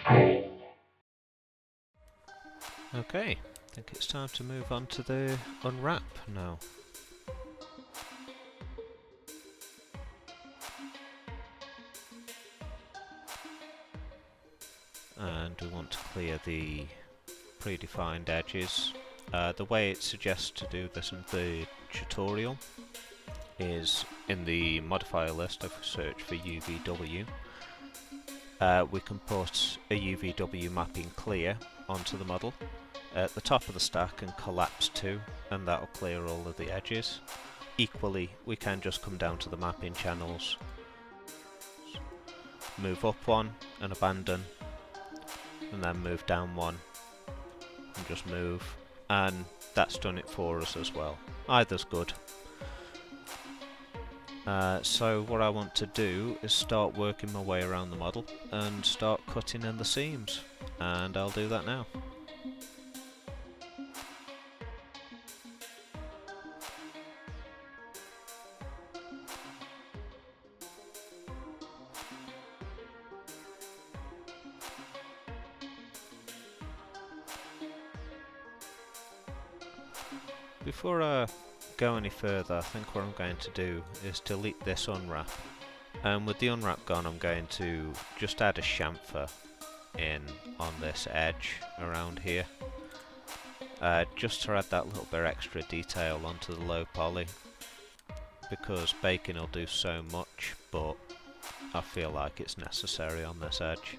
Okay, I think it's time to move on to the unwrap now. And we want to clear the predefined edges. The way it suggests to do this in the tutorial is in the modifier list. If we search for UVW, we can put a UVW mapping clear onto the model at the top of the stack and collapse to, and that'll clear all of the edges. Equally, we can just come down to the mapping channels, move up one and abandon, and then move down one and just move, and that's done it for us as well. Either's good. So what I want to do is start working my way around the model and start cutting in the seams, and I'll do that now. Before I go any further, I think what I'm going to do is delete this unwrap, and with the unwrap gone I'm going to just add a chamfer in on this edge around here, just to add that little bit extra detail onto the low poly, because baking will do so much, but I feel like it's necessary on this edge.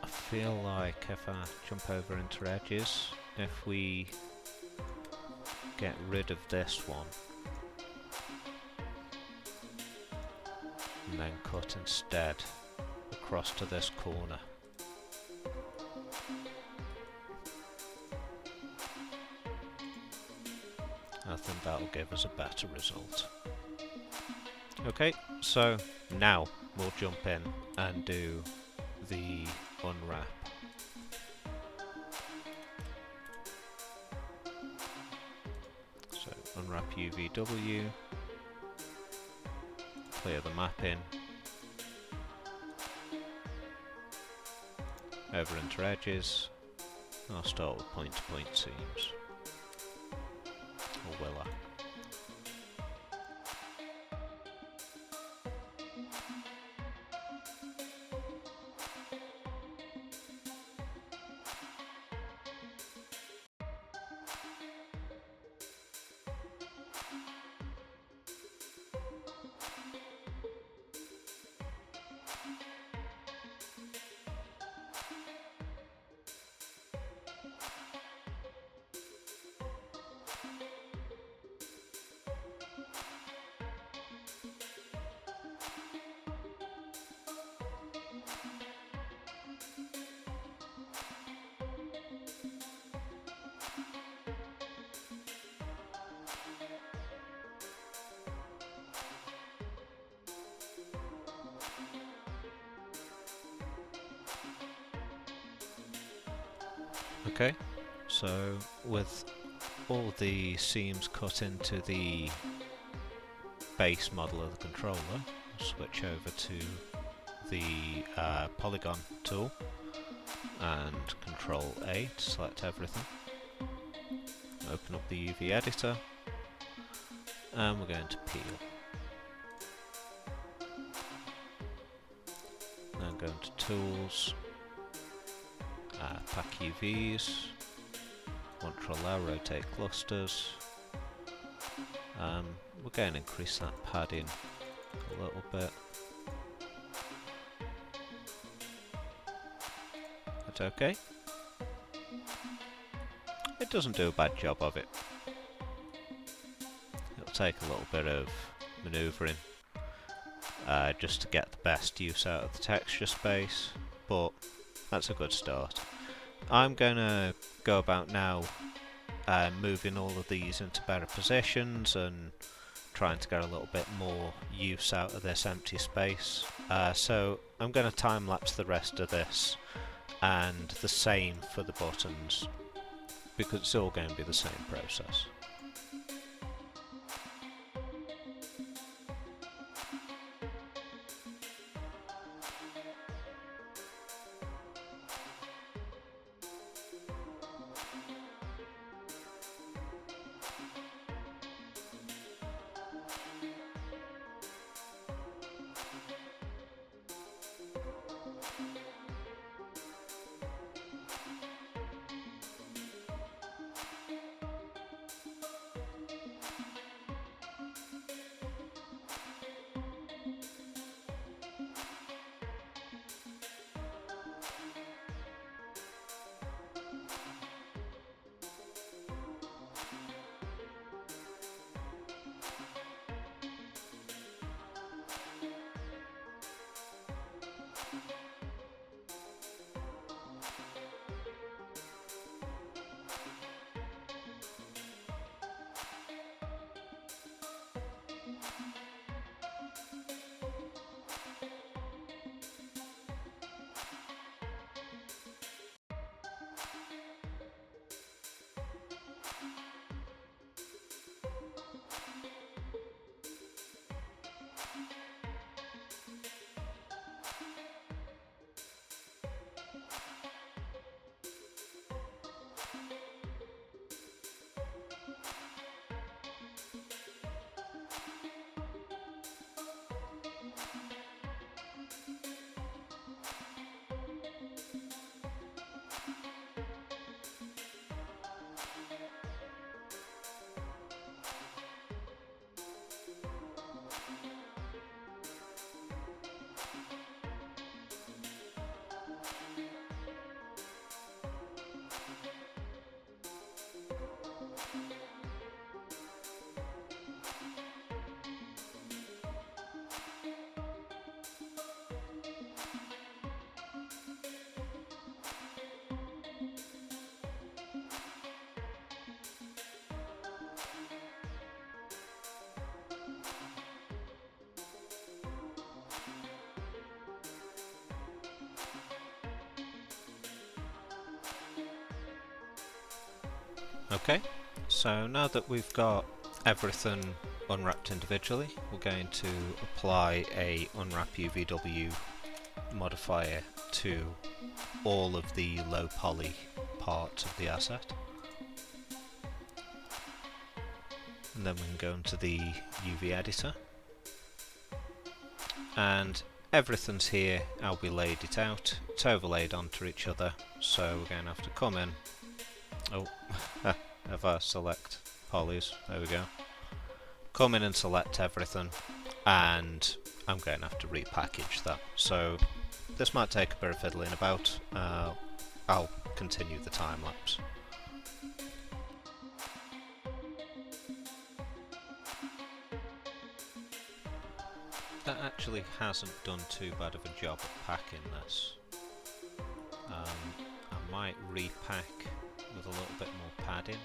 I feel like if I jump over into edges, if we get rid of this one and then cut instead across to this corner, I think that'll give us a better result. Okay, so now we'll jump in and do the unwrap. So unwrap UVW, clear the mapping, over into edges. I'll start with point-to-point seams, or will I? Okay, so with all the seams cut into the base model of the controller, I'll switch over to the polygon tool and Control A to select everything. Open up the UV editor and we're going to peel. Then go into Tools, Pack UVs, Control-L, rotate clusters. We're going to increase that padding a little bit. That's okay. It doesn't do a bad job of it. It'll take a little bit of manoeuvring just to get the best use out of the texture space, but that's a good start. I'm going to go about now moving all of these into better positions and trying to get a little bit more use out of this empty space. So I'm going to time lapse the rest of this, and the same for the buttons, because it's all going to be the same process. Okay, so now that we've got everything unwrapped individually, we're going to apply a unwrap UVW modifier to all of the low poly parts of the asset. And then we can go into the UV editor. And everything's here, how we laid it out. It's overlaid onto each other, so we're going to have to come in. Oh, have our select polys, there we go. Come in and select everything, and I'm going to have to repackage that. So this might take a bit of fiddling about. I'll continue the time lapse. That actually hasn't done too bad of a job at packing this. I might repack with a little bit more padding,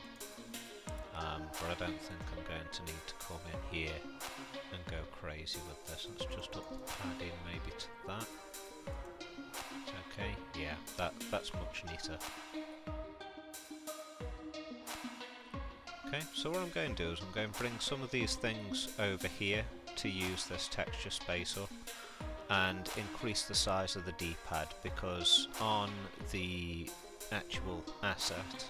but I don't think I'm going to need to come in here and go crazy with this. Let's just up the padding maybe to that. Okay, yeah, that's much neater. Okay, so what I'm going to do is I'm going to bring some of these things over here to use this texture space up and increase the size of the D-pad, because on the actual asset,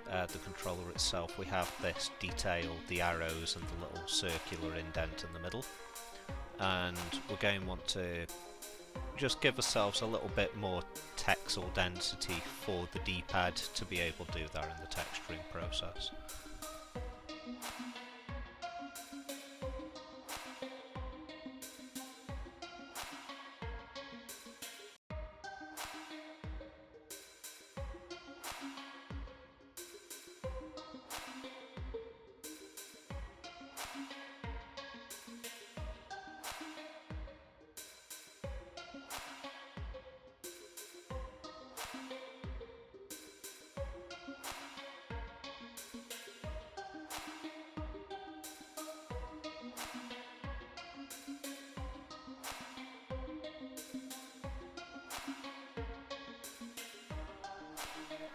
the controller itself, we have this detail, the arrows and the little circular indent in the middle, and we're going to want to just give ourselves a little bit more texel density for the D-pad to be able to do that in the texturing process.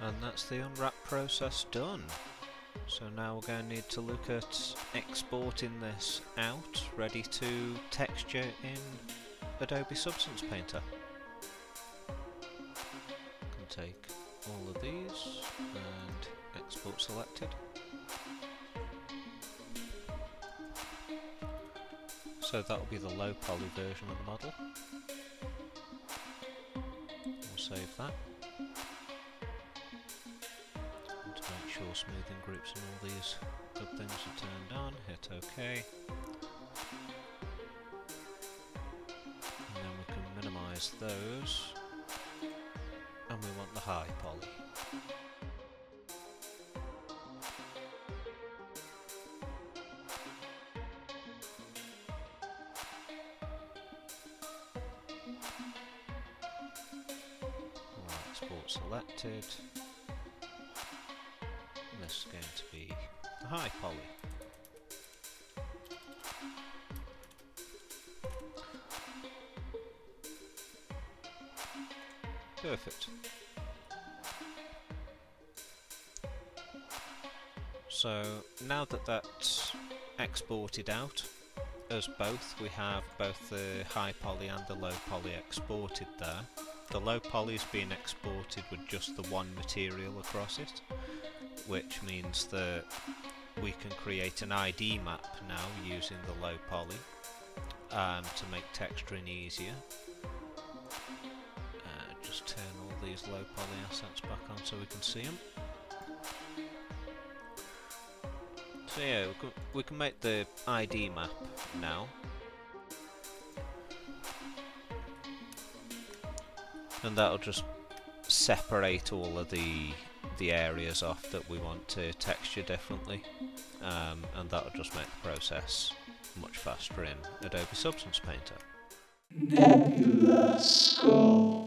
And that's the unwrap process done. So now we're going to need to look at exporting this out, ready to texture in Adobe Substance Painter. Can take all of these and export selected. So that will be the low poly version of the model. We'll save that. And to make sure smoothing groups and all these good things are turned on, hit OK. And then we can minimise those. And we want the high poly. Export selected. And this is going to be the high poly. Perfect. So now that that's exported out as both, we have both the high poly and the low poly exported there. The low poly is being exported with just the one material across it, which means that we can create an ID map now using the low poly to make texturing easier. Just turn all these low poly assets back on so we can see them. So yeah, we can make the ID map now. And that'll just separate all of the areas off that we want to texture differently, and that'll just make the process much faster in Adobe Substance Painter. Nebula Skull.